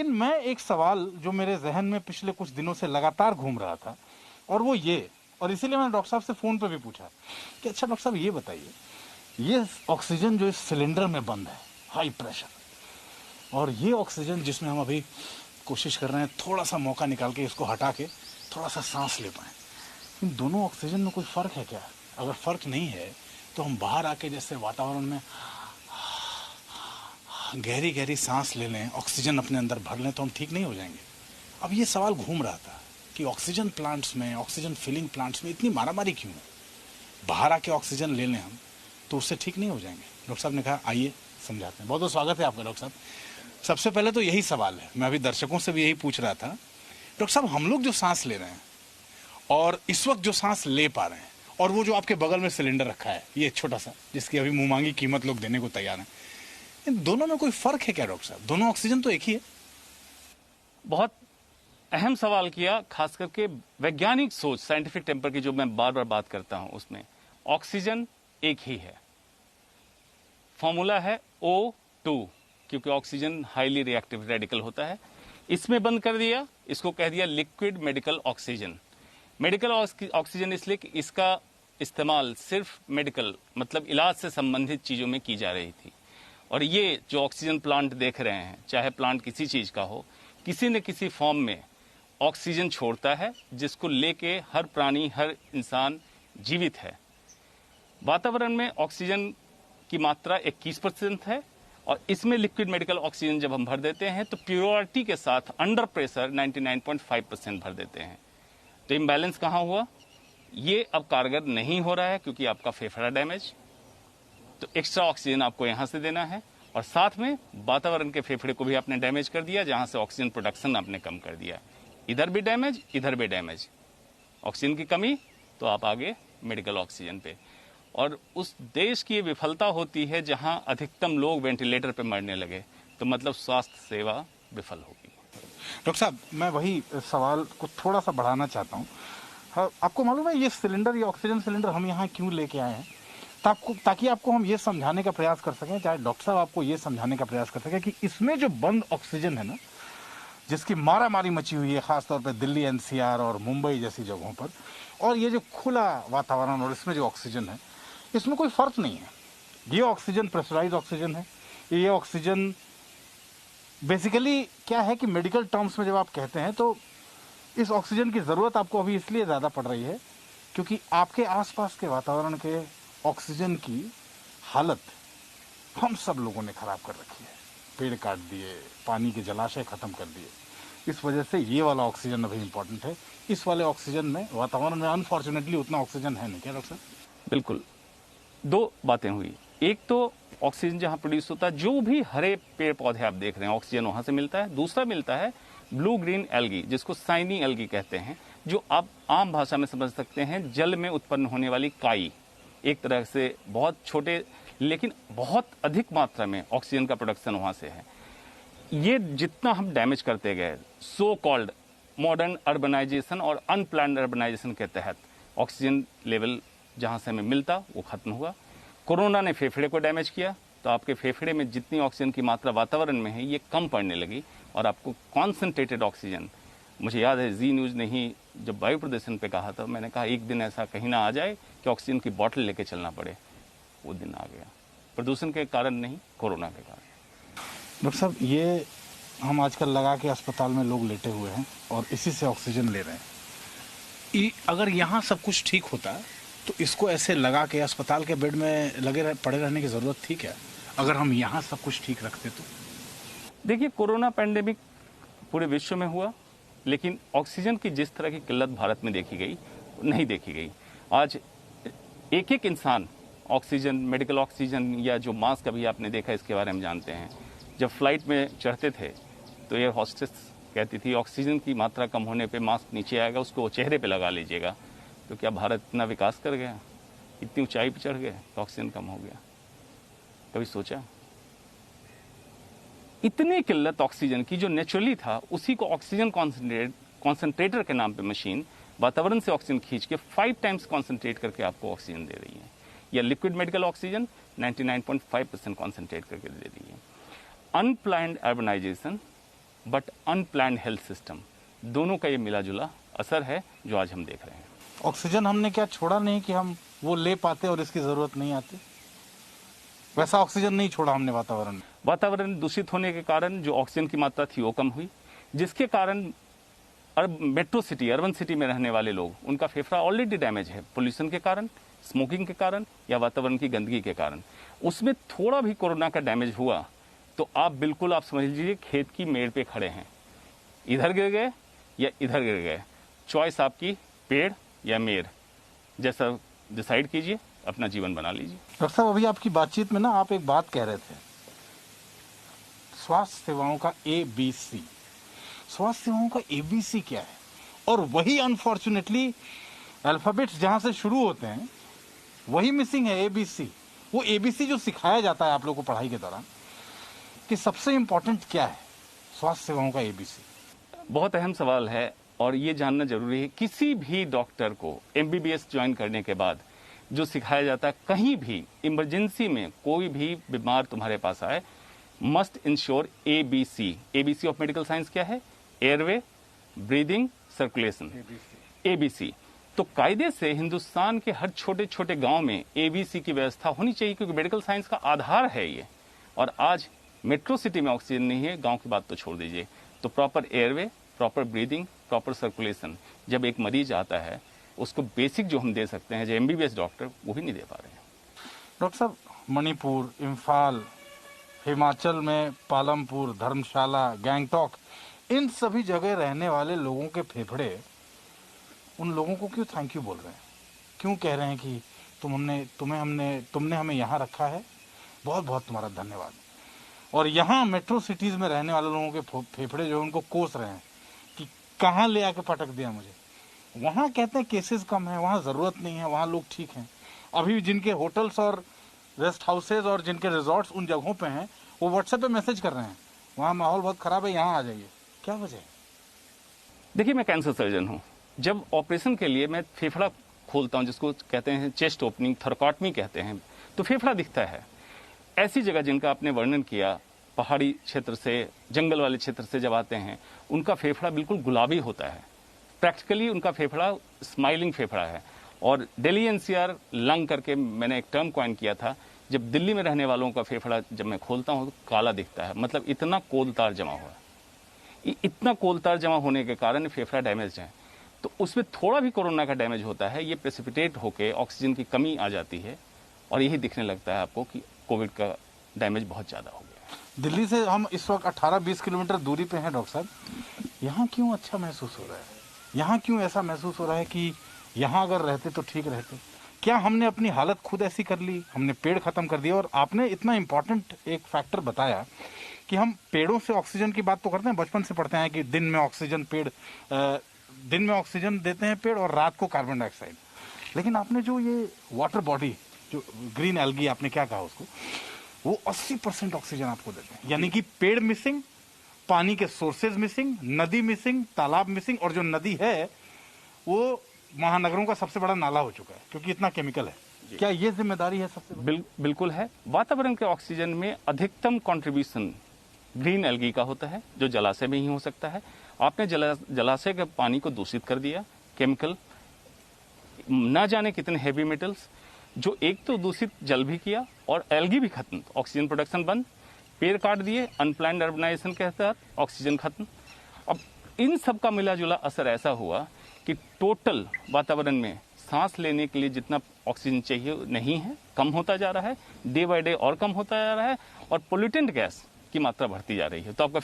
लेकिन मैं एक सवाल जो मेरे जहन में पिछले कुछ दिनों से लगातार घूम रहा था, और वो ये, और इसीलिए मैंने डॉक्टर साहब से फोन पर भी पूछा कि अच्छा डॉक्टर साहब ये बताइए, ये ऑक्सीजन जो इस सिलेंडर में बंद है, हाई प्रेशर, और ये ऑक्सीजन जिसमें हम अभी कोशिश कर रहे हैं थोड़ा सा मौका निकाल के इसको हटा के थोड़ा सा सांस ले पाए, इन दोनों ऑक्सीजन में कोई फर्क है क्या? अगर फर्क नहीं है तो हम बाहर आके जैसे वातावरण में गहरी गहरी सांस ले लें, ऑक्सीजन अपने अंदर भर लें, तो हम ठीक नहीं हो जाएंगे? अब ये सवाल घूम रहा था कि ऑक्सीजन प्लांट्स में, ऑक्सीजन फिलिंग प्लांट्स में इतनी मारामारी क्यों है? बाहर आके ऑक्सीजन ले लें हम तो उससे ठीक नहीं हो जाएंगे? डॉक्टर साहब ने कहा आइए समझाते हैं। बहुत बहुत स्वागत है आपका डॉक्टर साहब। सबसे पहले तो यही सवाल है, मैं अभी दर्शकों से भी यही पूछ रहा था, डॉक्टर साहब हम लोग जो सांस ले रहे हैं और इस वक्त जो सांस ले पा रहे हैं, और वो जो आपके बगल में सिलेंडर रखा है ये छोटा सा, जिसकी अभी मुंह मांगी कीमत लोग देने को तैयार हैं, इन दोनों में कोई फर्क है क्या डॉक्टर साहब? दोनों ऑक्सीजन तो एक ही है। बहुत अहम सवाल किया, खास करके वैज्ञानिक सोच, साइंटिफिक टेम्पर की जो मैं बार बार बात करता हूं, उसमें ऑक्सीजन एक ही है। फॉर्मूला है O2, क्योंकि ऑक्सीजन हाईली रिएक्टिव रेडिकल होता है। इसमें बंद कर दिया, इसको कह दिया liquid medical oxygen. Medical oxygen इसलिए कि इसका इस्तेमाल सिर्फ मेडिकल, मतलब इलाज से संबंधित चीजों में की जा रही थी। और ये जो ऑक्सीजन प्लांट देख रहे हैं, चाहे प्लांट किसी चीज का हो, किसी न किसी फॉर्म में ऑक्सीजन छोड़ता है, जिसको लेके हर प्राणी, हर इंसान जीवित है। वातावरण में ऑक्सीजन की मात्रा 21% है, और इसमें लिक्विड मेडिकल ऑक्सीजन जब हम भर देते हैं तो प्योरिटी के साथ अंडर प्रेशर 99.5% भर देते हैं। तो इम्बैलेंस कहाँ हुआ? ये अब कारगर नहीं हो रहा है, क्योंकि आपका फेफड़ा डैमेज, तो एक्स्ट्रा ऑक्सीजन आपको यहां से देना है, और साथ में वातावरण के फेफड़े को भी आपने डैमेज कर दिया, जहां से ऑक्सीजन प्रोडक्शन आपने कम कर दिया। इधर भी डैमेज, इधर भी डैमेज, ऑक्सीजन की कमी, तो आप आगे मेडिकल ऑक्सीजन पे। और उस देश की ये विफलता होती है जहां अधिकतम लोग वेंटिलेटर पे मरने लगे, तो मतलब स्वास्थ्य सेवा विफल होगी। डॉक्टर साहब मैं वही सवाल को थोड़ा सा बढ़ाना चाहता हूँ। हाँ, आपको मालूम है ये सिलेंडर, ये ऑक्सीजन सिलेंडर हम यहाँ क्यों लेके आए हैं? ताकि आपको हम ये समझाने का प्रयास कर सकें, चाहे डॉक्टर साहब आपको ये समझाने का प्रयास कर सकें कि इसमें जो बंद ऑक्सीजन है ना, जिसकी मारामारी मची हुई है खासतौर पे दिल्ली एनसीआर और मुंबई जैसी जगहों पर, और ये जो खुला वातावरण और इसमें जो ऑक्सीजन है, इसमें कोई फर्क नहीं है। ये ऑक्सीजन प्रेशराइज ऑक्सीजन है। ये ऑक्सीजन बेसिकली क्या है कि मेडिकल टर्म्स में जब आप कहते हैं तो इस ऑक्सीजन की ज़रूरत आपको अभी इसलिए ज़्यादा पड़ रही है क्योंकि आपके आसपास के वातावरण के ऑक्सीजन की हालत हम सब लोगों ने ख़राब कर रखी है। पेड़ काट दिए, पानी के जलाशय ख़त्म कर दिए, इस वजह से ये वाला ऑक्सीजन अभी इम्पोर्टेंट है। इस वाले ऑक्सीजन में, वातावरण में अनफॉर्चुनेटली उतना ऑक्सीजन है नहीं, क्या डॉक्टर साहब? बिल्कुल, दो बातें हुई। एक तो ऑक्सीजन जहां प्रोड्यूस होता है, जो भी हरे पेड़ पौधे आप देख रहे हैं, ऑक्सीजन वहां से मिलता है। दूसरा मिलता है ब्लू ग्रीन एल्गी, जिसको साइनी एल्गी कहते हैं, जो आप आम भाषा में समझ सकते हैं जल में उत्पन्न होने वाली काई। एक तरह से बहुत छोटे लेकिन बहुत अधिक मात्रा में ऑक्सीजन का प्रोडक्शन वहां से है। ये जितना हम डैमेज करते गए, सो कॉल्ड मॉडर्न अर्बनाइजेशन और अनप्लान्ड अर्बनाइजेशन के तहत ऑक्सीजन लेवल जहां से हमें मिलता वो खत्म हुआ। कोरोना ने फेफड़े को डैमेज किया, तो आपके फेफड़े में जितनी ऑक्सीजन की मात्रा वातावरण में है ये कम पड़ने लगी, और आपको कॉन्सेंट्रेटेड ऑक्सीजन, मुझे याद है जी न्यूज ने ही जब वायु प्रदूषण पे कहा था, मैंने कहा एक दिन ऐसा कहीं ना आ जाए कि ऑक्सीजन की बोतल लेके चलना पड़े। वो दिन आ गया, प्रदूषण के कारण नहीं, कोरोना के कारण। डॉक्टर साहब ये हम आजकल लगा के अस्पताल में लोग लेटे हुए हैं और इसी से ऑक्सीजन ले रहे हैं। अगर यहाँ सब कुछ ठीक होता तो इसको ऐसे लगा के अस्पताल के बेड में पड़े रहने की जरूरत थी क्या? अगर हम यहाँ सब कुछ ठीक रखते तो। देखिए, कोरोना पैंडेमिक पूरे विश्व में हुआ, लेकिन ऑक्सीजन की जिस तरह की किल्लत भारत में देखी गई नहीं देखी गई। आज एक एक इंसान ऑक्सीजन, मेडिकल ऑक्सीजन, या जो मास्क अभी आपने देखा इसके बारे में जानते हैं। जब फ्लाइट में चढ़ते थे तो एयर हॉस्टेस कहती थी ऑक्सीजन की मात्रा कम होने पे मास्क नीचे आएगा, उसको चेहरे पे लगा लीजिएगा। तो क्या भारत इतना विकास कर गया, इतनी ऊंचाई पे चढ़ गए तो ऑक्सीजन कम हो गया? कभी सोचा? इतनी किल्लत ऑक्सीजन की जो नेचुरली था, उसी को ऑक्सीजन कॉन्सेंट्रेटर के नाम पे मशीन वातावरण से ऑक्सीजन खींच के 5 टाइम्स कॉन्सेंट्रेट करके आपको ऑक्सीजन दे रही है। या लिक्विड मेडिकल ऑक्सीजन 99.5% कॉन्सेंट्रेट करके दे रही है। Unplanned urbanisation but unplanned health system, दोनों का ये मिला जुला असर है जो आज हम देख रहे हैं। ऑक्सीजन हमने क्या छोड़ा नहीं कि हम वो ले पाते और इसकी जरूरत नहीं आती? वैसा ऑक्सीजन नहीं छोड़ा हमने वातावरण में। वातावरण दूषित होने के कारण जो ऑक्सीजन की मात्रा थी वो कम हुई, जिसके कारण मेट्रो सिटी, अर्बन सिटी में रहने वाले लोग, उनका फेफड़ा ऑलरेडी डैमेज है पोल्यूशन के कारण, स्मोकिंग के कारण या वातावरण की गंदगी के कारण। उसमें थोड़ा भी कोरोना का डैमेज हुआ तो आप बिल्कुल आप समझ लीजिए खेत की मेड़ पे खड़े हैं, इधर गिर गए या इधर गिर गए, चॉइस आपकी, पेड़ या मेड़, जैसा डिसाइड कीजिए, अपना जीवन बना लीजिए। डॉक्टर साहब, अभी आपकी बातचीत में ना आप एक बात कह रहे थे, स्वास्थ्य सेवाओं का ABC। स्वास्थ्य सेवाओं का ABC क्या है? और वही अनफॉर्चुनेटली अल्फाबेट्स जहां से शुरू होते हैं वही मिसिंग है, ABC। वो ABC जो सिखाया जाता है आप लोगों को पढ़ाई के दौरान, कि सबसे इंपॉर्टेंट क्या है स्वास्थ्य सेवाओं का ABC? बहुत अहम सवाल है और ये जानना जरूरी है। किसी भी डॉक्टर को MBBS ज्वाइन करने के बाद जो सिखाया जाता है, कहीं भी इमरजेंसी में कोई भी बीमार तुम्हारे पास आए, must ensure ABC of medical science क्या है? Airway, breathing, circulation, ABC। तो कायदे से हिंदुस्तान के हर छोटे छोटे गांव में ABC की व्यवस्था होनी चाहिए, क्योंकि मेडिकल साइंस का आधार है ये। और आज मेट्रो सिटी में ऑक्सीजन नहीं है, गांव की बात तो छोड़ दीजिए। तो proper airway, proper breathing, proper circulation, जब एक मरीज आता है उसको बेसिक जो हम दे सकते हैं, जो MBBS डॉक्टर वो भी नहीं दे पा रहे हैं। डॉक्टर साहब, मणिपुर, इम्फाल, हिमाचल में पालमपुर, धर्मशाला, गैंगटॉक, इन सभी जगह रहने वाले लोगों के फेफड़े, उन लोगों को क्यों थैंक यू बोल रहे हैं? क्यों कह रहे हैं कि तुमने हमें यहाँ रखा है, बहुत बहुत तुम्हारा धन्यवाद। और यहाँ मेट्रो सिटीज में रहने वाले लोगों के फेफड़े जो है उनको कोस रहे हैं कि कहाँ ले आके पटक दिया मुझे। वहाँ कहते हैं केसेस कम है, वहाँ जरूरत नहीं है, वहाँ लोग ठीक हैं। अभी जिनके होटल्स और रेस्ट हाउसेज और जिनके रिजॉर्ट्स उन जगहों पे हैं, वो व्हाट्सएप पे मैसेज कर रहे हैं वहाँ माहौल बहुत खराब है, यहाँ आ जाइए। क्या वजह है? देखिए, मैं कैंसर सर्जन हूँ। जब ऑपरेशन के लिए मैं फेफड़ा खोलता हूँ, जिसको कहते हैं चेस्ट ओपनिंग, थोरैकोटमी कहते हैं, तो फेफड़ा दिखता है। ऐसी जगह जिनका आपने वर्णन किया, पहाड़ी क्षेत्र से, जंगल वाले क्षेत्र से जब आते हैं, उनका फेफड़ा बिल्कुल गुलाबी होता है। प्रैक्टिकली उनका फेफड़ा स्माइलिंग फेफड़ा है। और दिल्ली NCR लंग करके मैंने एक टर्म कॉइन किया था। जब दिल्ली में रहने वालों का फेफड़ा जब मैं खोलता हूँ तो काला दिखता है, मतलब इतना कोलतार जमा हुआ है। इतना कोलतार जमा होने के कारण फेफड़ा डैमेज है। तो उसमें थोड़ा भी कोरोना का डैमेज होता है, ये प्रेसिपिटेट होकर ऑक्सीजन की कमी आ जाती है और यही दिखने लगता है आपको कि कोविड का डैमेज बहुत ज्यादा हो गया। दिल्ली से हम इस वक्त 18-20 किलोमीटर दूरी पे हैं डॉक्टर साहब। यहाँ क्यों अच्छा महसूस हो रहा है? यहाँ क्यों ऐसा महसूस हो रहा है कि यहाँ अगर रहते तो ठीक रहते? क्या हमने अपनी हालत खुद ऐसी कर ली? हमने पेड़ खत्म कर दिया। और आपने इतना इंपॉर्टेंट एक फैक्टर बताया कि हम पेड़ों से ऑक्सीजन की बात तो करते हैं, बचपन से पढ़ते हैं कि दिन में ऑक्सीजन देते हैं पेड़ और रात को कार्बन डाइऑक्साइड। लेकिन आपने जो ये वाटर बॉडी, जो ग्रीन एल्गी आपने क्या कहा उसको, वो 80% ऑक्सीजन आपको देते हैं। यानी कि पेड़ मिसिंग, पानी के सोर्सेज मिसिंग, नदी मिसिंग, तालाब मिसिंग, और जो नदी है वो महानगरों का सबसे बड़ा नाला हो चुका है क्योंकि इतना केमिकल है। क्या ये जिम्मेदारी है सबसे? बिल्कुल है। वातावरण के ऑक्सीजन में अधिकतम कंट्रीब्यूशन ग्रीन एल्गी का होता है, जो जलाशय में ही हो सकता है। आपने जलाशय के पानी को दूषित कर दिया, केमिकल, ना जाने कितने हेवी मेटल्स, जो एक तो दूषित जल भी किया और एल्गी भी खत्म, ऑक्सीजन प्रोडक्शन बंद, पेड़ काट दिए, अनप्लान्ड अर्बनाइजेशन के तहत ऑक्सीजन खत्म। अब इन सब का मिला जुला असर ऐसा हुआ कि टोटल वातावरण में सांस लेने के लिए जितना ऑक्सीजन चाहिए नहीं है, कम होता जा रहा है, डे बाय डे और कम होता जा रहा है, और पोल्यूटेंट गैस की मात्रा बढ़ती जा रही है। तो आपका